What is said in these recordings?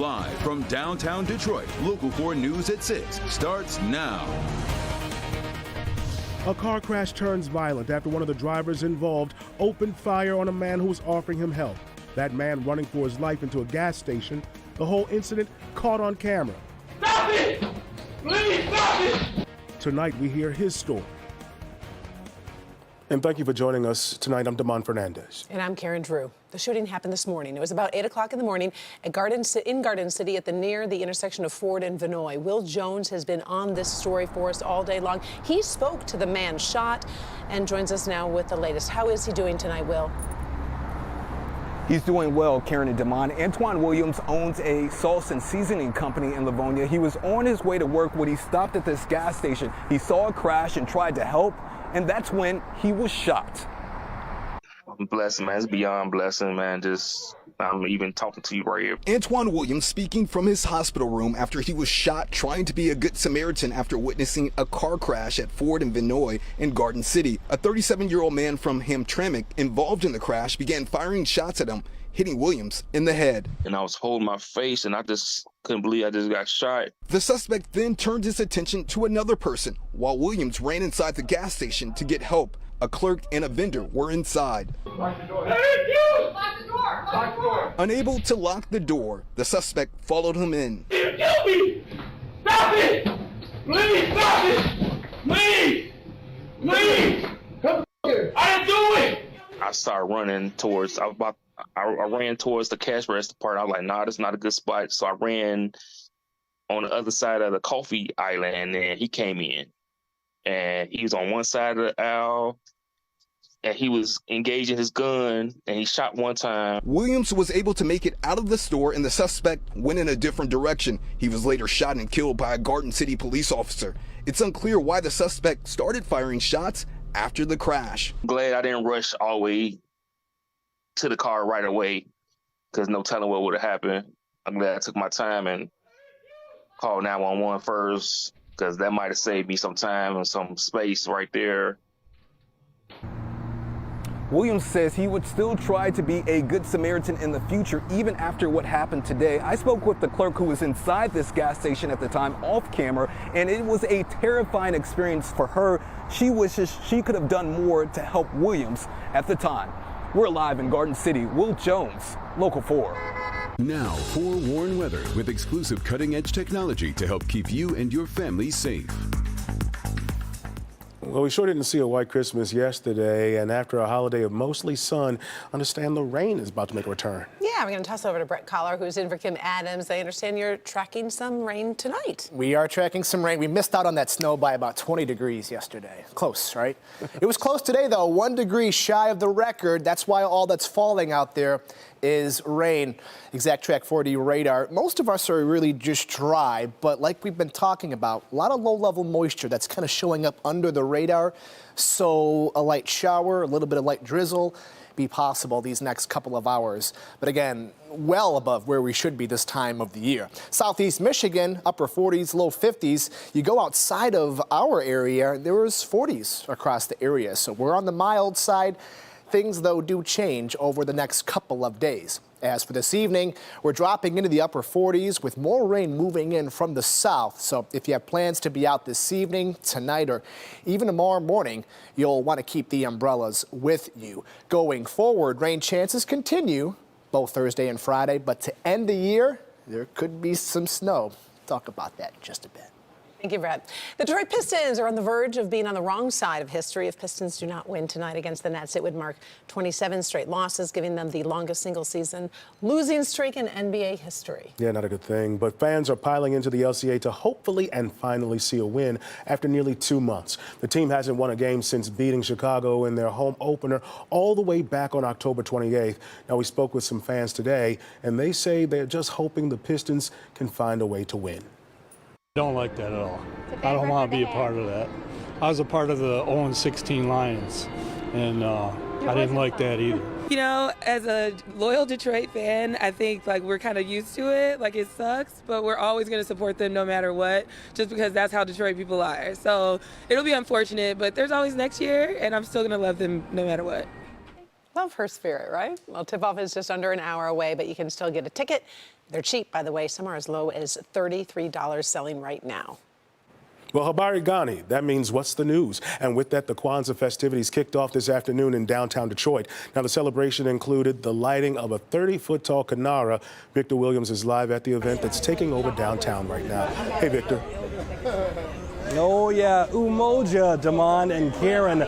Live from downtown Detroit, Local 4 News at 6 starts now. A car crash turns violent after one of the drivers involved opened fire on a man who was offering him help. That man running for his life into a gas station. The whole incident caught on camera. Stop it! Please stop it! Tonight we hear his story. And thank you for joining us tonight. I'm Damon Fernandez. And I'm Karen Drew. The shooting happened this morning. It was about 8 o'clock in the morning in Garden City near the intersection of Ford and Vinoy. Will Jones has been on this story for us all day long. He spoke to the man shot and joins us now with the latest. How is he doing tonight, Will? He's doing well, Karen and Damon. Antoine Williams owns a sauce and seasoning company in Livonia. He was on his way to work when he stopped at this gas station. He saw a crash and tried to help, and that's when he was shot. I'm blessed, man. It's beyond blessing, man. I'm even talking to you right here. Antoine Williams speaking from his hospital room after he was shot trying to be a good Samaritan after witnessing a car crash at Ford and Vinoy in Garden City. A 37-year-old man from Hamtramck involved in the crash began firing shots at him, hitting Williams in the head. And I was holding my face, and I just couldn't believe I just got shot. The suspect then turned his attention to another person while Williams ran inside the gas station to get help. A clerk and a vendor were inside. Lock the door. Hey, you! Lock the door! Lock the door! Unable to lock the door, the suspect followed him in. You kill me! Stop it! Please stop it! Please! Please! Come here! I didn't do it! I started running towards, I ran towards the cash register part. I was like, nah, that's not a good spot. So I ran on the other side of the coffee island, and then he came in. And he was on one side of the aisle, and he was engaging his gun, and he shot one time. Williams was able to make it out of the store, and the suspect went in a different direction. He was later shot and killed by a Garden City police officer. It's unclear why the suspect started firing shots after the crash. I'm glad I didn't rush all the way to the car right away, because no telling what would have happened. I'm glad I took my time and called 911 first, because that might have saved me some time and some space right there. Williams says he would still try to be a good Samaritan in the future, even after what happened today. I spoke with the clerk who was inside this gas station at the time off camera, and it was a terrifying experience for her. She wishes she could have done more to help Williams at the time. We're live in Garden City. Will Jones, Local 4. Now, forewarned weather with exclusive cutting-edge technology to help keep you and your family safe. Well, we sure didn't see a white Christmas yesterday, and after a holiday of mostly sun, understand the rain is about to make a return. Yeah, we're going to toss over to Brett Collar, who's in for Kim Adams. I understand you're tracking some rain tonight. We are tracking some rain. We missed out on that snow by about 20 degrees yesterday. Close, right? It was close today, though, 1 degree shy of the record. That's why all that's falling out there is rain. Exact Track 4D radar. Most of us are really just dry, but like we've been talking about, a lot of low-level moisture that's kind of showing up under the radar. So a light shower, a little bit of light drizzle be possible these next couple of hours. But again, well above where we should be this time of the year. Southeast Michigan, upper 40s, low 50s. You go outside of our area, there was 40s across the area. So we're on the mild side. Things, though, do change over the next couple of days. As for this evening, we're dropping into the upper 40s with more rain moving in from the south. So if you have plans to be out this evening, tonight, or even tomorrow morning, you'll want to keep the umbrellas with you. Going forward, rain chances continue both Thursday and Friday, but to end the year, there could be some snow. Talk about that in just a bit. Thank you, Brett. The Detroit Pistons are on the verge of being on the wrong side of history. If Pistons do not win tonight against the Nets, it would mark 27 straight losses, giving them the longest single-season losing streak in NBA history. Yeah, not a good thing. But fans are piling into the LCA to hopefully and finally see a win after nearly 2 months. The team hasn't won a game since beating Chicago in their home opener all the way back on October 28th. Now, we spoke with some fans today, and they say they're just hoping the Pistons can find a way to win. Don't like that at all. I don't want to be a part of that. I was a part of the 0-16 Lions, and I didn't like that either. You know, as a loyal Detroit fan, I think like we're kind of used to it. Like it sucks, but we're always going to support them no matter what, just because that's how Detroit people are. So it'll be unfortunate, but there's always next year, and I'm still going to love them no matter what. Love her spirit, right? Well, tip-off is just under an hour away, but you can still get a ticket. They're cheap, by the way. Some are as low as $33 selling right now. Well, Habari Ghani, that means what's the news? And with that, the Quanza festivities kicked off this afternoon in downtown Detroit. Now, the celebration included the lighting of a 30-foot-tall kinara. Victor Williams is live at the event that's taking over downtown right now. Hey, Victor. Oh, yeah, Umoja, Damon, and Karen.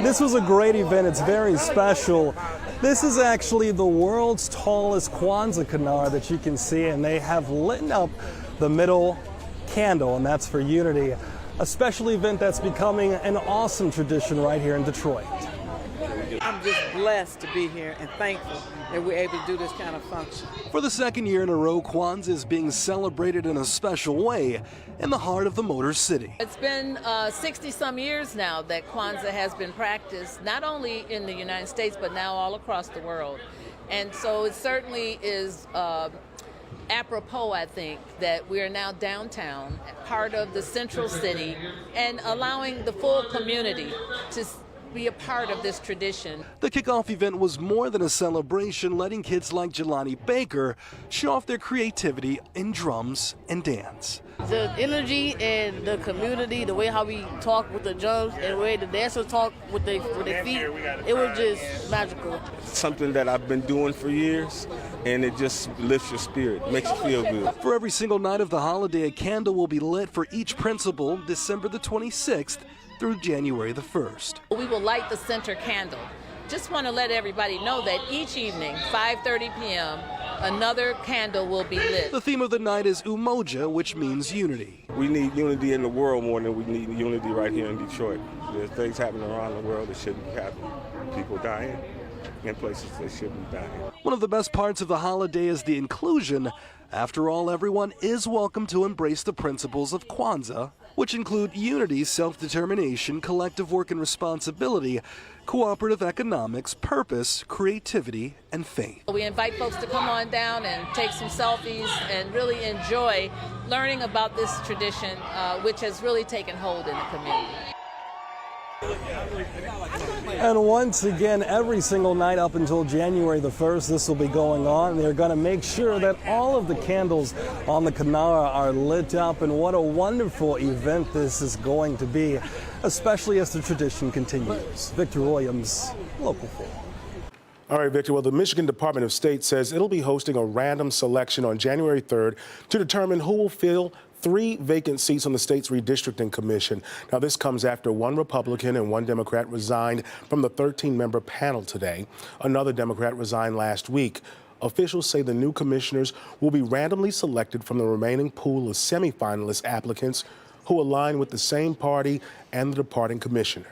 This was a great event. It's very special. This is actually the world's tallest Quanza kinara that you can see, and they have lit up the middle candle, and that's for unity. A special event that's becoming an awesome tradition right here in Detroit. I'm just blessed to be here and thankful that we're able to do this kind of function. For the second year in a row, Quanza is being celebrated in a special way in the heart of the Motor City. It's been 60-some years now that Quanza has been practiced, not only in the United States, but now all across the world. And so it certainly is apropos, I think, that we are now downtown, part of the central city, and allowing the full community to be a part of this tradition. The kickoff event was more than a celebration, letting kids like Jelani Baker show off their creativity in drums and dance. The energy and the community, the way how we talk with the drums and the way the dancers talk with their feet, it was just magical. Something that I've been doing for years, and it just lifts your spirit, makes you feel good. For every single night of the holiday, a candle will be lit for each principal December the 26th through January the 1st. We will light the center candle. Just want to let everybody know that each evening, 5:30 p.m., another candle will be lit. The theme of the night is Umoja, which means unity. We need unity in the world more than we need unity right here in Detroit. There's things happening around the world that shouldn't be happening. People dying in places they shouldn't be dying. One of the best parts of the holiday is the inclusion. After all, everyone is welcome to embrace the principles of Quanza, which include unity, self-determination, collective work and responsibility, cooperative economics, purpose, creativity, and faith. We invite folks to come on down and take some selfies and really enjoy learning about this tradition, which has really taken hold in the community. And once again, every single night up until January the 1st, this will be going on. They're going to make sure that all of the candles on the kinara are lit up, and what a wonderful event this is going to be, especially as the tradition continues. Victor Williams, Local 4. All right, Victor. Well, the Michigan Department of State says it'll be hosting a random selection on January 3rd to determine who will fill 3 vacant seats on the state's redistricting commission. Now, this comes after 1 Republican and 1 Democrat resigned from the 13-member panel today. Another Democrat resigned last week. Officials say the new commissioners will be randomly selected from the remaining pool of semifinalist applicants who align with the same party and the departing commissioner.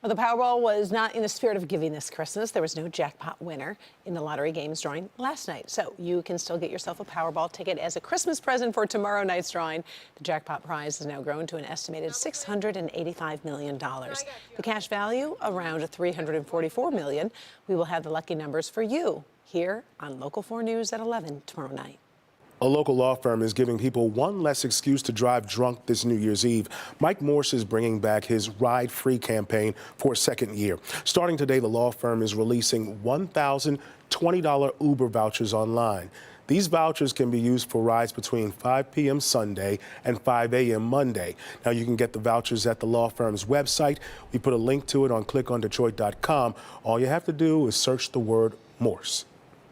Well, the Powerball was not in the spirit of giving this Christmas. There was no jackpot winner in the lottery games drawing last night. So you can still get yourself a Powerball ticket as a Christmas present for tomorrow night's drawing. The jackpot prize has now grown to an estimated $685 million. The cash value around $344 million. We will have the lucky numbers for you here on Local 4 News at 11 tomorrow night. A local law firm is giving people one less excuse to drive drunk this New Year's Eve. Mike Morse is bringing back his Ride Free campaign for a second year. Starting today, the law firm is releasing $1,020 Uber vouchers online. These vouchers can be used for rides between 5 p.m. Sunday and 5 a.m. Monday. Now, you can get the vouchers at the law firm's website. We put a link to it on clickondetroit.com. All you have to do is search the word Morse.